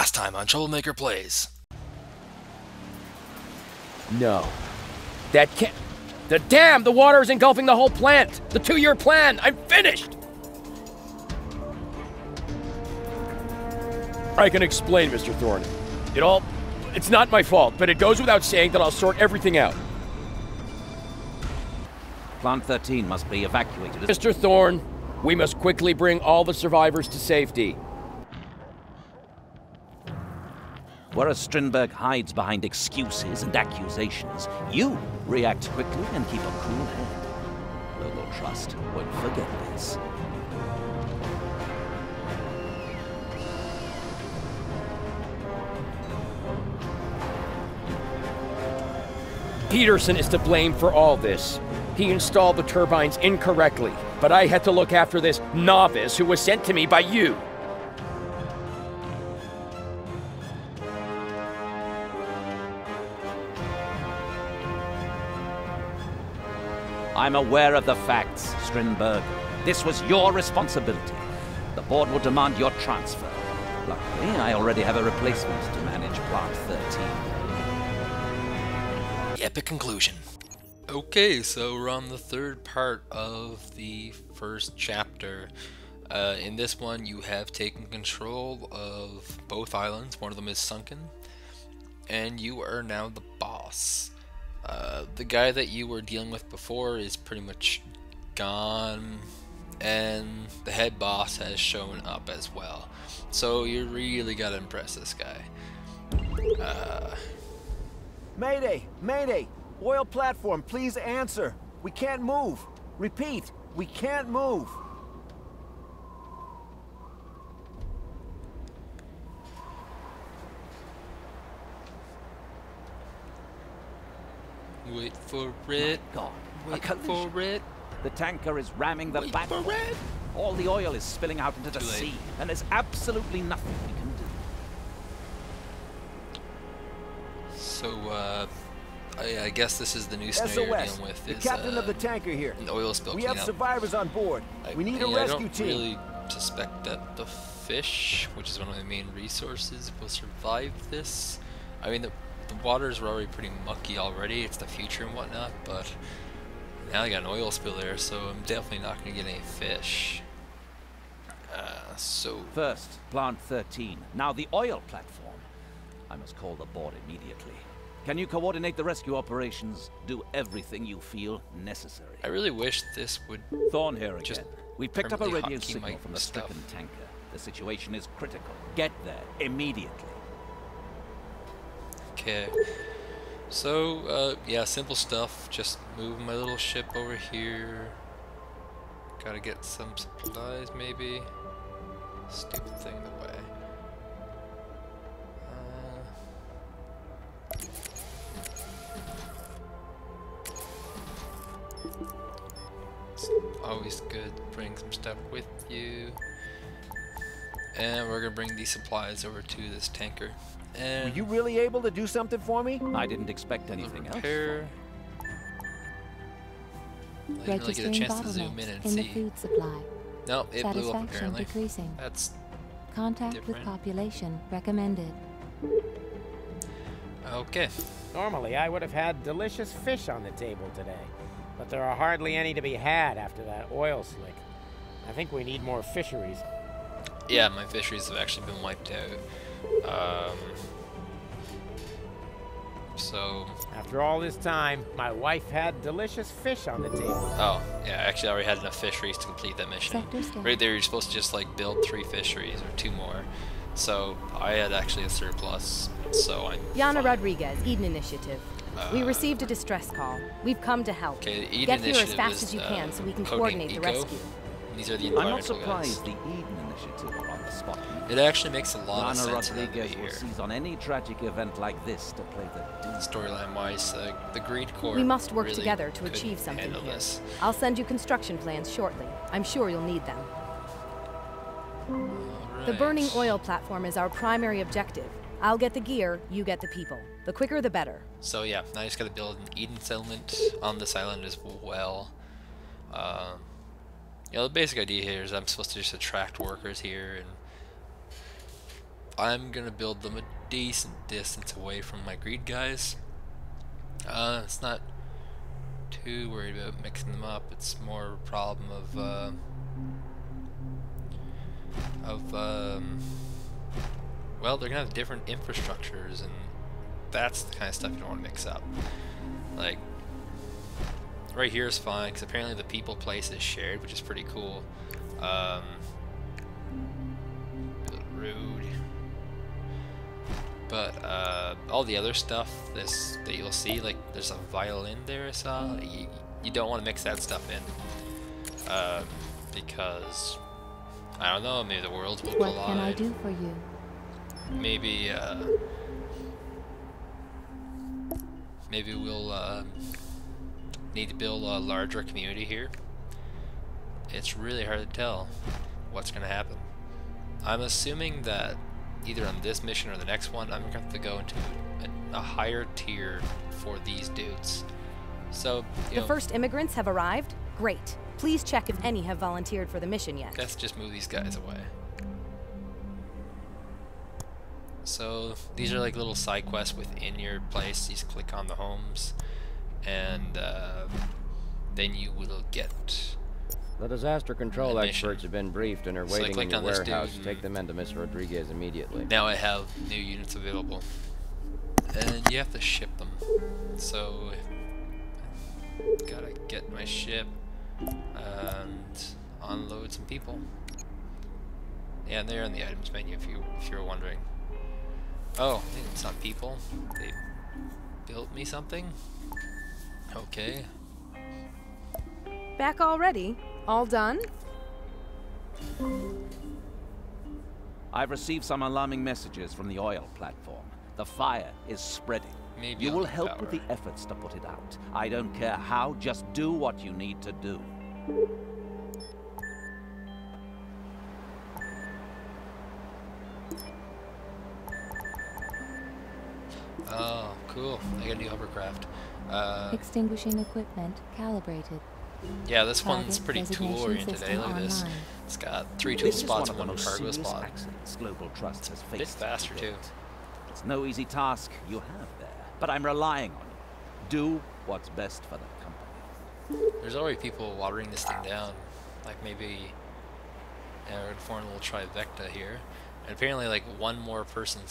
Last time on Troublemaker Plays. No. That can't... The water is engulfing the whole plant! The 2-year plan! I'm finished! I can explain, Mr. Thorne. It's not my fault, but it goes without saying that I'll sort everything out. Plant 13 must be evacuated. Mr. Thorne, we must quickly bring all the survivors to safety. Whereas Strindberg hides behind excuses and accusations, you react quickly and keep a cool head. Local trust won't forget this. Peterson is to blame for all this. He installed the turbines incorrectly, but I had to look after this novice who was sent to me by you. I'm aware of the facts, Strindberg. This was your responsibility. The board will demand your transfer. Luckily, I already have a replacement to manage Plant 13. The epic conclusion. Okay, so we're on the third part of the first chapter. In this one, you have taken control of both islands. One of them is sunken, and you are now the boss. The guy that you were dealing with before is pretty much gone, and the head boss has shown up as well. So you really gotta impress this guy. Mayday! Mayday! Oil platform, please answer. We can't move. Repeat, we can't move. Wait for it. God, Wait for it. The tanker is ramming the Wait platform. for it. All the oil is spilling out into the Too late. sea, and there's absolutely nothing we can do. So, I guess this is the new scenario you're SOS, dealing with. the Is, captain of the tanker here. an oil spill We have cleanup. survivors on board. We need a rescue I don't team. really suspect that the fish, which is one of my main resources, will survive this. I mean, the waters were already pretty mucky already. It's the future and whatnot, but now I got an oil spill there, so I'm definitely not going to get any fish. So First, Plant 13, now the oil platform. I must call the board immediately. Can you coordinate the rescue operations? Do everything you feel necessary. I really wish this would. Thorn here again. Just We picked up a permanently radio hotkey signal my from the stuff. stricken tanker. The situation is critical. Get there immediately. Okay. So, yeah, simple stuff. Just move my little ship over here. Gotta get some supplies, maybe. Stupid thing in the way. It's always good to bring some stuff with you. And we're gonna bring these supplies over to this tanker. And Were you really able to do something for me? I didn't expect anything else. repair. I didn't really get a Registering chance to zoom in bottlenecks and in the see. food supply. No, it blew up Satisfaction apparently. decreasing. That's Contact with different. population recommended. okay. Normally, I would have had delicious fish on the table today, but there are hardly any to be had after that oil slick. I think we need more fisheries. Yeah, my fisheries have actually been wiped out. So, After all this time, my wife had delicious fish on the table. oh, yeah, actually I already had enough fisheries to complete that mission. Sector scan. Right there, you're supposed to just like build 3 fisheries or 2 more. So, I had actually a surplus, so I'm Yana fine. Rodriguez, Eden Initiative. We received a distress call. We've come to help. Okay, the Eden Get here as Initiative fast is, as you can so we can coding coordinate the Eco. rescue. These are the I'm not environmental surprised guys. the Eden Initiative are on the spot. It actually makes a lot of Ana sense in that Rodriguez way will here. seize on any tragic event like this to play the doom. Storyline-wise, the Greed Corps We must work really together to couldn't achieve something handle here. this. I'll send you construction plans shortly. I'm sure you'll need them. The burning Alright. oil platform is our primary objective. I'll get the gear, you get the people. The quicker the better. So yeah, now I just gotta build an Eden settlement on this island as well. You know, the basic idea here is I'm supposed to just attract workers here, and I'm gonna build them a decent distance away from my greed guys. It's not too worried about mixing them up. It's more a problem of well, they're gonna have different infrastructures, and that's the kind of stuff you don't want to mix up. Like, right here is fine, because apparently the people place is shared, which is pretty cool. Rude. But all the other stuff that you'll see, like there's a violin there I saw, you don't want to mix that stuff in. Because, I don't know, maybe the worlds will collide. What can I do for you? Maybe we'll need to build a larger community here. It's really hard to tell what's going to happen. I'm assuming that either on this mission or the next one, I'm going to have to go into a higher tier for these dudes. So, The first immigrants have arrived? Great. Please check if any have volunteered for the mission yet. Let's just move these guys away. So these are like little side quests within your place. You just click on the homes, and then you will get The disaster control experts have been briefed and are So I waiting in clicked your on this warehouse. dude Take them into Miss Rodriguez immediately. Now I have new units available, and you have to ship them. So gotta get my ship and unload some people. Yeah, they're in the items menu if you were wondering. Oh, it's not people. They built me something. Okay. Back already? All done? I've received some alarming messages from the oil platform. The fire is spreading. Maybe You I'll will need help power. with the efforts to put it out. I don't care how, just do what you need to do. Oh, cool. I got a new hovercraft. Extinguishing equipment calibrated. Yeah, this Target one's pretty designation tool-oriented. system Look at this. online. It's got 3 tool This is spots one and of the 1 most cargo serious spot. accidents Global Trust has Bit faced. faster, too. It's no easy task you have there, but I'm relying on you. Do what's best for the company. There's already people watering this thing down. Like maybe we're gonna form a little trifecta here. And apparently like one more person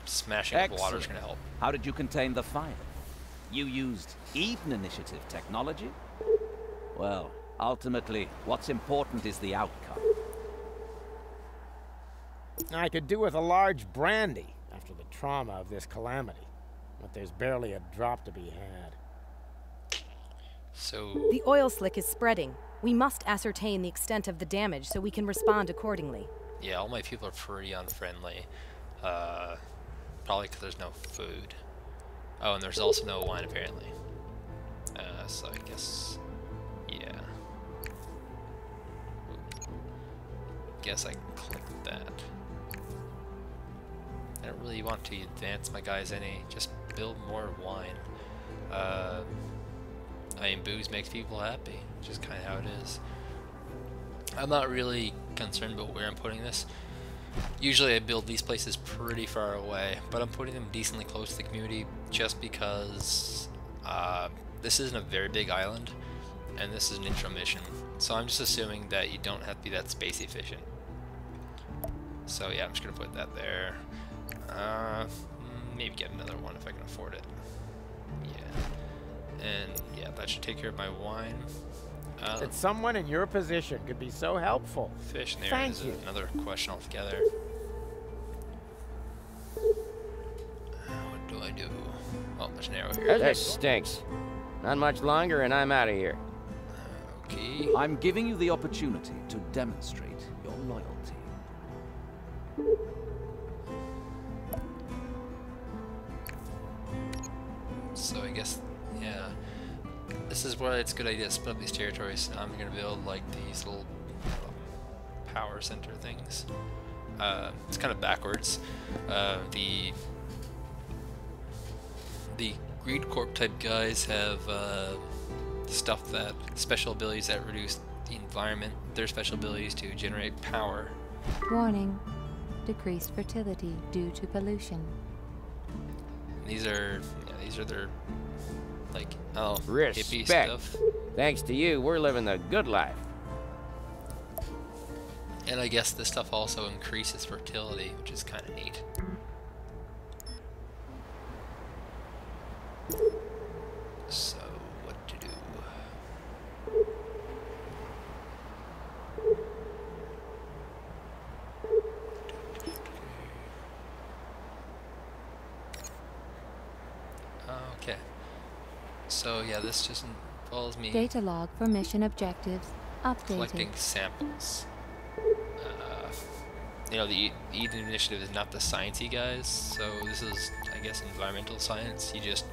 smashing up water is Excellent. gonna help. How did you contain the fire? You used Eden Initiative technology? Well, ultimately, what's important is the outcome. I could do with a large brandy after the trauma of this calamity, but there's barely a drop to be had. So The oil slick is spreading. We must ascertain the extent of the damage so we can respond accordingly. yeah, all my people are pretty unfriendly. Probably because there's no food. Oh, and there's also no wine apparently. So I guess, yeah. Guess I can click that. I don't really want to advance my guys any. Just build more wine. I mean, booze makes people happy, which is kind of how it is. I'm not really concerned about where I'm putting this. Usually I build these places pretty far away, but I'm putting them decently close to the community just because this isn't a very big island, and this is an intro mission. So I'm just assuming that you don't have to be that space efficient. So yeah, I'm just going to put that there. Maybe get another one if I can afford it. Yeah. And yeah, that should take care of my wine. That someone in your position could be so helpful. Fish in there Thank is you. another question altogether. What do I do? Oh, there's an arrow here. This stinks. Not much longer and I'm out of here. Okay. I'm giving you the opportunity to demonstrate your loyalty. So I guess, yeah. This is why it's a good idea to split up these territories. I'm gonna build like these little power center things. It's kind of backwards. The Greed Corp type guys have stuff that special abilities that reduce the environment. Their special abilities to generate power. Warning. Decreased fertility due to pollution. These are their, like, oh, hippie Respect. stuff. Thanks to you, we're living the good life. And I guess this stuff also increases fertility, which is kind of neat. So, what to do? Okay. So yeah, this just involves me Data log for mission objectives updated. collecting samples. You know, the Eden Initiative is not the sciencey guys, so this is, I guess, environmental science. You just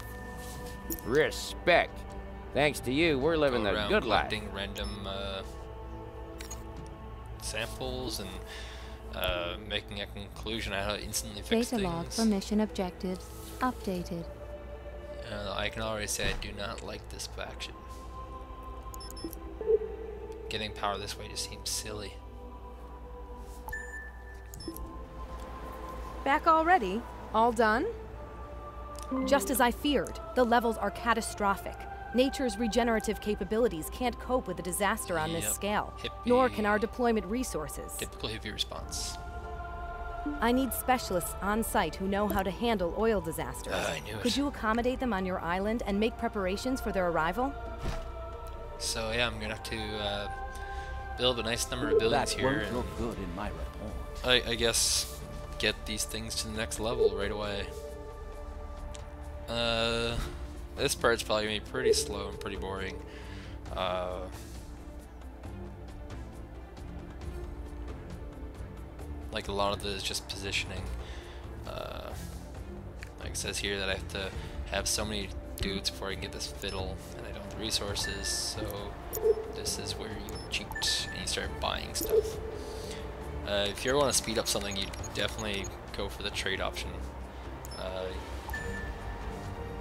Respect. Thanks to you, we're living go the around good life. collecting random samples and making a conclusion on how to instantly fix Data things. log for mission objectives updated. I can already say I do not like this faction. Getting power this way just seems silly. Back already? All done? Just as I feared, the levels are catastrophic. Nature's regenerative capabilities can't cope with a disaster on this Yep. scale, Hippie. nor can our deployment resources. Typical hippie response. I need specialists on site who know how to handle oil disasters. I knew it. Could you accommodate them on your island and make preparations for their arrival? So yeah, I'm gonna have to build a nice number of buildings That here, won't and look good in my report. I guess get these things to the next level right away. This part's probably gonna be pretty slow and pretty boring. Like a lot of this is just positioning. Like it says here that I have to have so many dudes before I can get this fiddle, and I don't have the resources, so this is where you cheat and you start buying stuff. If you ever want to speed up something, you definitely go for the trade option.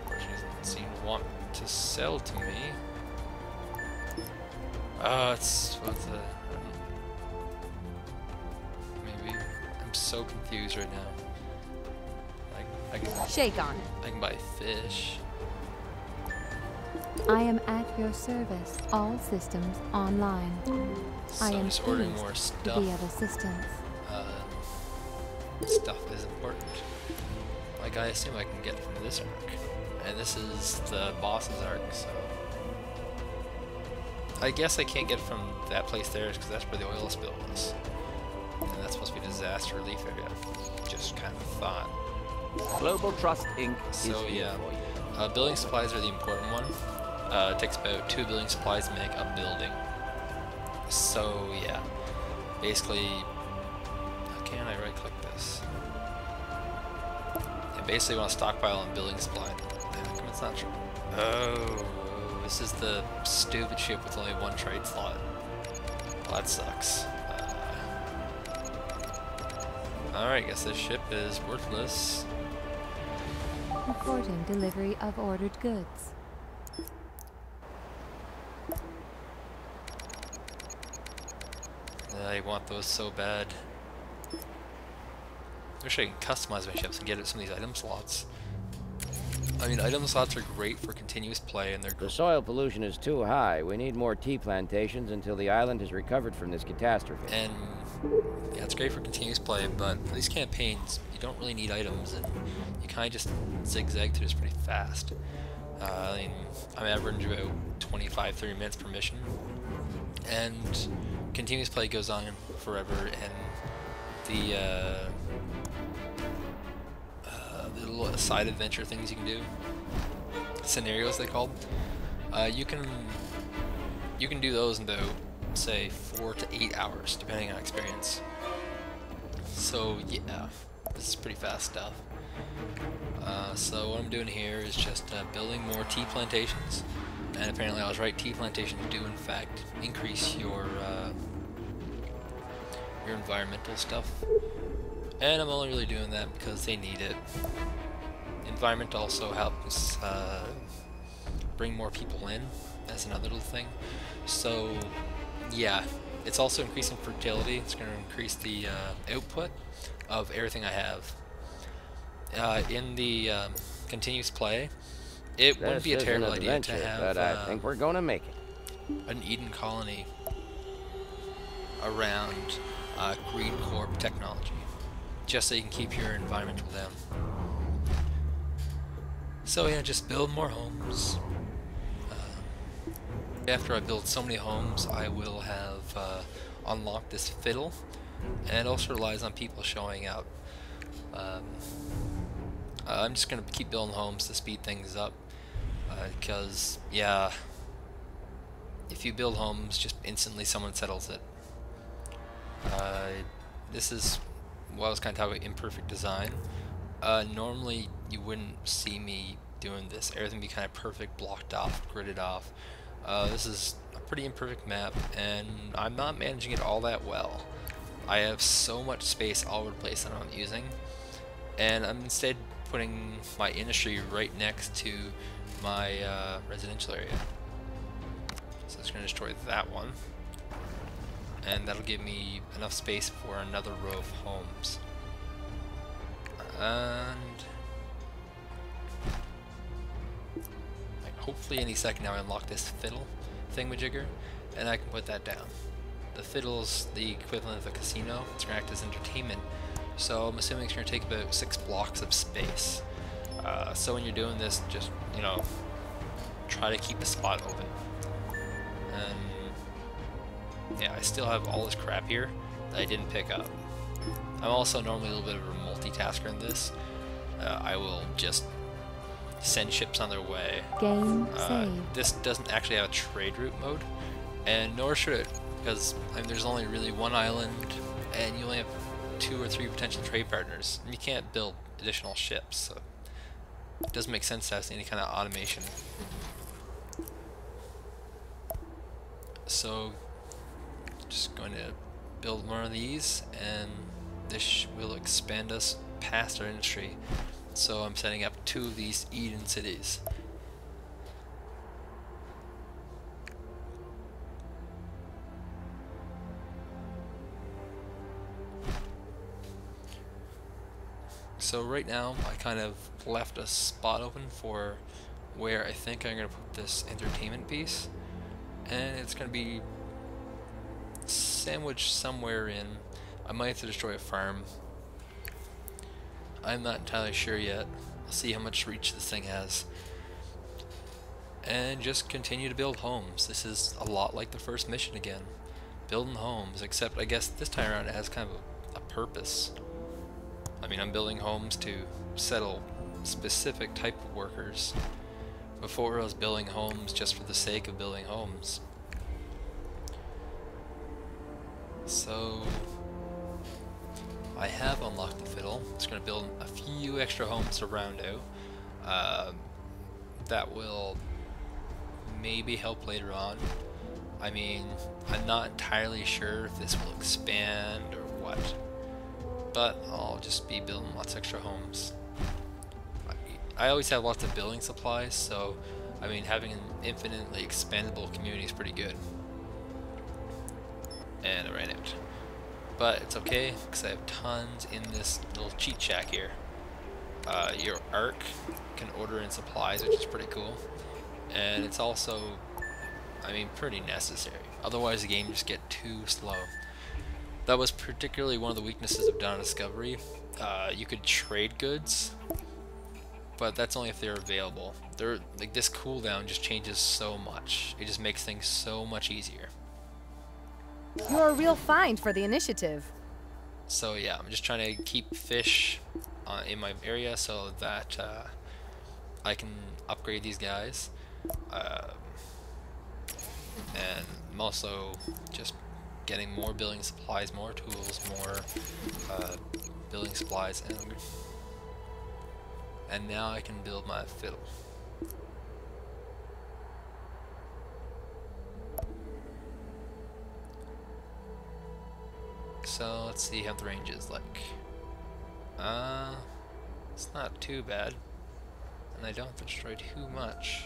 She doesn't seem to want to sell to me. It's what's the maybe I'm so confused right now. Like Shake on. I can buy fish. I am at your service. All systems online. So I I'm am just ordering pleased more to stuff. be of assistance. Stuff is important. Like I assume I can get from this arc, and this is the boss's arc, so I guess I can't get from that place there because that's where the oil spill was, and that's supposed to be a disaster relief area. Just kind of thought. Global Trust Inc. So is here yeah, for you. building supplies are the important one. It takes about 2 building supplies to make a building. So yeah, basically, how can I right-click this? I basically want to stockpile on building supply. How come it's not true? Oh, this is the stupid ship with only 1 trade slot. Well, that sucks. Alright, guess this ship is worthless. Reporting delivery of ordered goods. I want those so bad. I wish I could customize my ships and get some of these item slots. I mean, item slots are great for continuous play, and they're The soil pollution is too high. We need more tea plantations until the island has recovered from this catastrophe. and yeah, it's great for continuous play. But for these campaigns, you don't really need items, and you kind of just zigzag through this pretty fast. I mean, I'm averaging about 25-30 minutes per mission, and continuous play goes on forever, and the little side adventure things you can do, scenarios they called, you can do those in about, say, 4 to 8 hours, depending on experience. So yeah, this is pretty fast stuff. So what I'm doing here is just building more tea plantations, and apparently I was right, tea plantations do in fact increase your environmental stuff, and I'm only really doing that because they need it. Environment also helps bring more people in, that's another little thing. So yeah, it's also increasing fertility. It's going to increase the output of everything I have. In the continuous play, it wouldn't be a terrible idea to have but I think we're gonna make it. an Eden colony around Greed Corp technology, just so you can keep your environment with them. So yeah, just build more homes. After I build so many homes, I will have unlocked this fiddle, and it also relies on people showing up. I'm just gonna keep building homes to speed things up, because yeah, if you build homes, just instantly someone settles it. This is what I was kind of talking about, imperfect design. Normally you wouldn't see me doing this. Everything would be kind of perfect, blocked off, gridded off. This is a pretty imperfect map, and I'm not managing it all that well. I have so much space all over the place that I'm not using, and I'm instead putting my industry right next to my residential area. So it's going to destroy that one, and that'll give me enough space for another row of homes. And hopefully any second now I unlock this fiddle thingamajigger, and I can put that down. The fiddle's the equivalent of a casino. It's going to act as entertainment, so I'm assuming it's going to take about 6 blocks of space. So when you're doing this, just, you know, try to keep the spot open. And yeah, I still have all this crap here that I didn't pick up. I'm also normally a little bit of a multitasker in this. I will just send ships on their way. Game saved. This doesn't actually have a trade route mode, and nor should it, because I mean, there's only really one island, and you only have 2 or 3 potential trade partners, and you can't build additional ships, so it doesn't make sense to have any kind of automation. So just going to build one of these, and this will expand us past our industry. So I'm setting up 2 of these Eden cities. So right now I kind of left a spot open for where I think I'm going to put this entertainment piece, and it's going to be sandwiched somewhere in. I might have to destroy a farm. I'm not entirely sure yet. I'll see how much reach this thing has. And just continue to build homes. This is a lot like the first mission again. Building homes, except I guess this time around it has kind of a purpose. I mean, I'm building homes to settle specific type of workers. Before I was building homes just for the sake of building homes. So I have unlocked the fiddle. It's going to build a few extra homes to round out. That will maybe help later on. I mean, I'm not entirely sure if this will expand or what, but I'll just be building lots of extra homes. I always have lots of building supplies, so I mean, having an infinitely expandable community is pretty good. And I ran out. But it's okay, because I have tons in this little cheat shack here. Your arc can order in supplies, which is pretty cool. And it's also, I mean, pretty necessary. Otherwise the game just get too slow. That was particularly one of the weaknesses of Dawn of Discovery. You could trade goods, but that's only if they're available. Like, this cooldown just changes so much. It just makes things so much easier. You're a real find for the initiative. So yeah, I'm just trying to keep fish in my area so that I can upgrade these guys. And I'm also just getting more building supplies, more tools, more building supplies, and now I can build my fiddle. So let's see how the range is like. It's not too bad, and I don't have to destroy too much.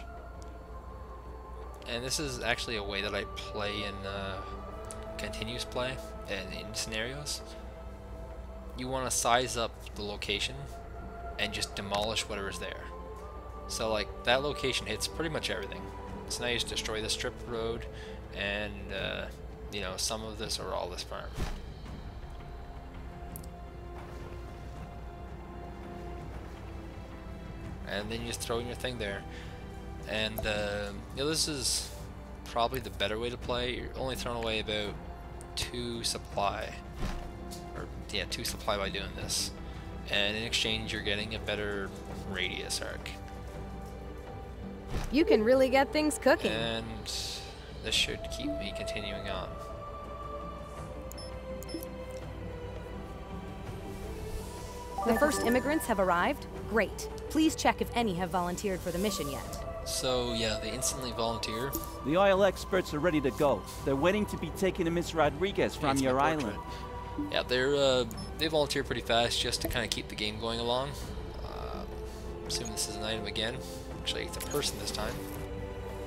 And this is actually a way that I play in continuous play and in scenarios, you want to size up the location and just demolish whatever's there. So like that location hits pretty much everything. So now you just destroy the strip road and you know, some of this or all this farm. And then you just throw in your thing there. And you know, this is probably the better way to play. You're only throwing away about 2 supply. Or yeah, 2 supply by doing this. And in exchange you're getting a better radius arc. You can really get things cooking. And this should keep me continuing on. The first immigrants have arrived? Great. Please check if any have volunteered for the mission yet. So yeah, they instantly volunteer. The oil experts are ready to go. They're waiting to be taken to Miss Rodriguez from It's my your portrait. island. Yeah, they volunteer pretty fast just to kind of keep the game going along. Assuming this is an item again. Actually, it's a person this time.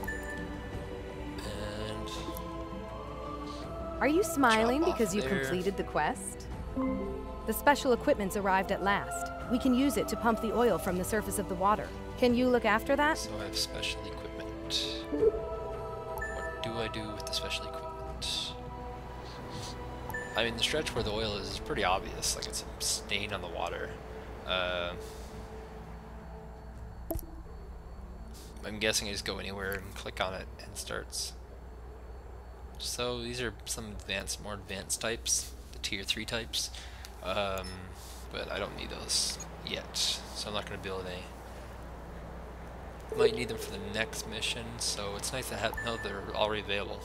And Are you smiling Drop off because you there. completed the quest? The special equipment's arrived at last. We can use it to pump the oil from the surface of the water. Can you look after that? so I have special equipment. What do I do with the special equipment? I mean, the stretch where the oil is pretty obvious. Like, it's a stain on the water. I'm guessing I just go anywhere and click on it and it starts. So these are some more advanced types, the tier 3 types. But I don't need those yet, so I'm not going to build any. Might need them for the next mission, so it's nice to know they're already available.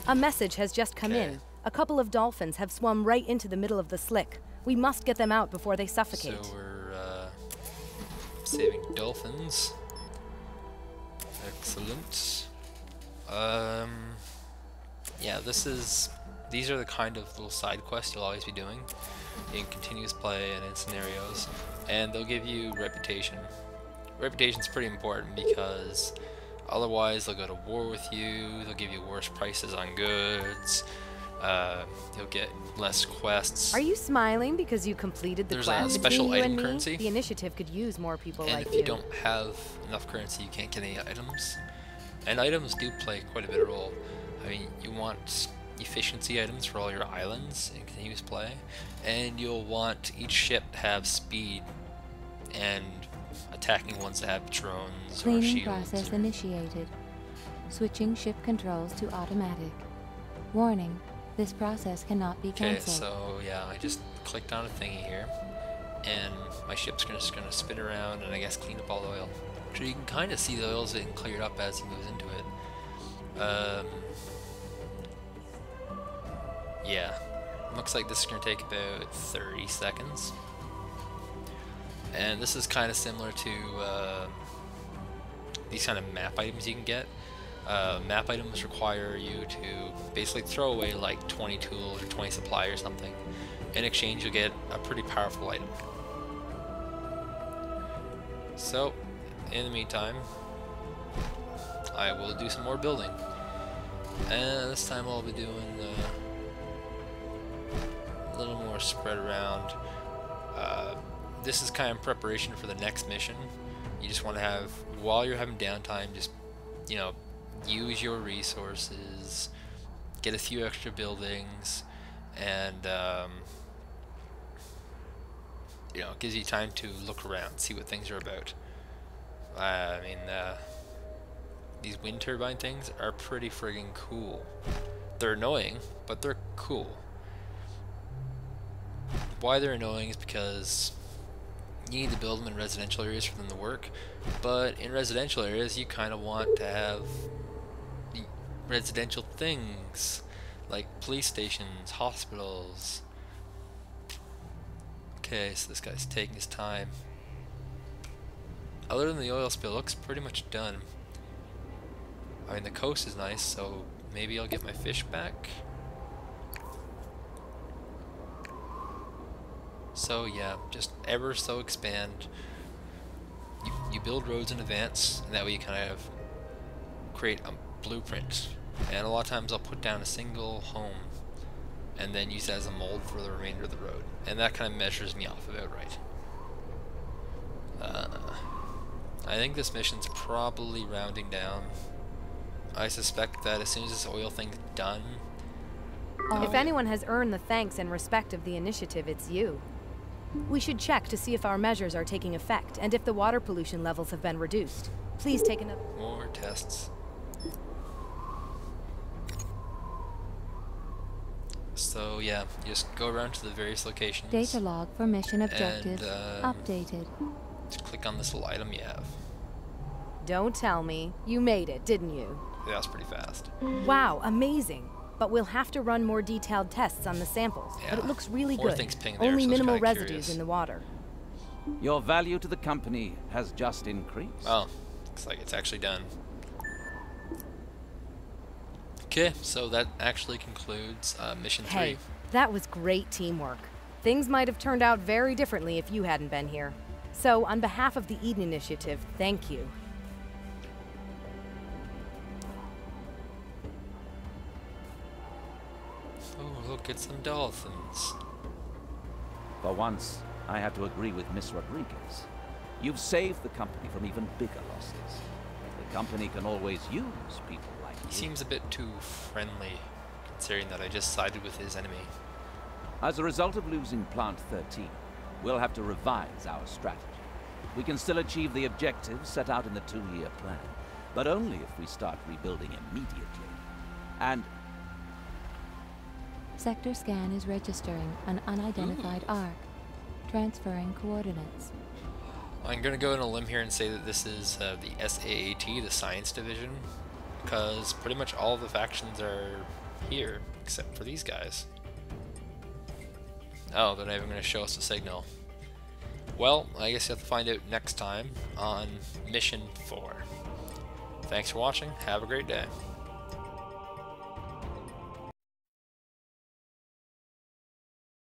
A message has just come Okay. in. A couple of dolphins have swum right into the middle of the slick. We must get them out before they suffocate. So we're saving dolphins. Excellent. Yeah, these are the kind of little side quests you'll always be doing in continuous play and in scenarios, and they'll give you reputation. Reputation's pretty important because otherwise they'll go to war with you, they'll give you worse prices on goods, you'll get less quests. Are you smiling because you completed the There's quest? a special Between you item and me, currency. The initiative could use more people And like if you don't have enough currency, you can't get any items. And items do play quite a bit of role. I mean, you want efficiency items for all your islands in continuous play, and you'll want each ship to have speed and attacking ones that have drones or Cleaning shields. process or- initiated. Switching ship controls to automatic. Warning, this process cannot be Okay, cancelled. so yeah, I just clicked on a thingy here, and my ship's just gonna spin around and I guess clean up all the oil. So you can kind of see the oil's getting cleared up as he moves into it. Yeah, looks like this is gonna take about 30 seconds. And this is kind of similar to these kind of map items you can get. Map items require you to basically throw away like 20 tools or 20 supply or something. In exchange, you'll get a pretty powerful item. So, in the meantime, I will do some more building. And this time I'll be doing a little more spread around. This is kind of preparation for the next mission. You just want to have, while you're having downtime, just, you know, use your resources, get a few extra buildings, and you know, it gives you time to look around, see what things are about. I mean, these wind turbine things are pretty friggin' cool. They're annoying, but they're cool. Why they're annoying is because you need to build them in residential areas for them to work, but in residential areas you kind of want to have the residential things like police stations, hospitals. Okay, so this guy's taking his time. Other than the oil spill, it looks pretty much done. I mean, the coast is nice, so maybe I'll get my fish back. So yeah, just ever so expand. You build roads in advance, and that way you kind of create a blueprint And a lot of times I'll put down a single home and then use it as a mold for the remainder of the road. And that kind of measures me off about right. I think this mission's probably rounding down. I suspect that as soon as this oil thing's done... If anyone has earned the thanks and respect of the initiative, it's you. We should check to see if our measures are taking effect, and if the water pollution levels have been reduced. Please take another... More tests. So yeah, just go around to the various locations. Data log for mission objectives and, updated. Just click on this little item you have. Don't tell me. You made it, didn't you? Yeah, that's pretty fast. Wow, amazing. But we'll have to run more detailed tests on the samples. Yeah, but it looks really more good. things ping there, Only so it's minimal kinda residues curious. in the water. Your value to the company has just increased. Oh, looks like it's actually done. Okay, so that actually concludes mission 3. Hey, that was great teamwork. Things might have turned out very differently if you hadn't been here. So, on behalf of the Eden Initiative, thank you. Oh, look, it's some dolphins. For once, I have to agree with Miss Rodriguez. You've saved the company from even bigger losses. The company can always use people like He you. seems a bit too friendly, considering that I just sided with his enemy. As a result of losing Plant 13, we'll have to revise our strategy. We can still achieve the objectives set out in the 2-year plan, but only if we start rebuilding immediately. And Sector scan is registering an unidentified arc. Transferring coordinates. I'm gonna go on a limb here and say that this is the SAAT, the Science Division, because pretty much all of the factions are here, except for these guys. Oh, they're not even gonna show us a signal. Well, I guess you have to find out next time on Mission 4. Thanks for watching, have a great day.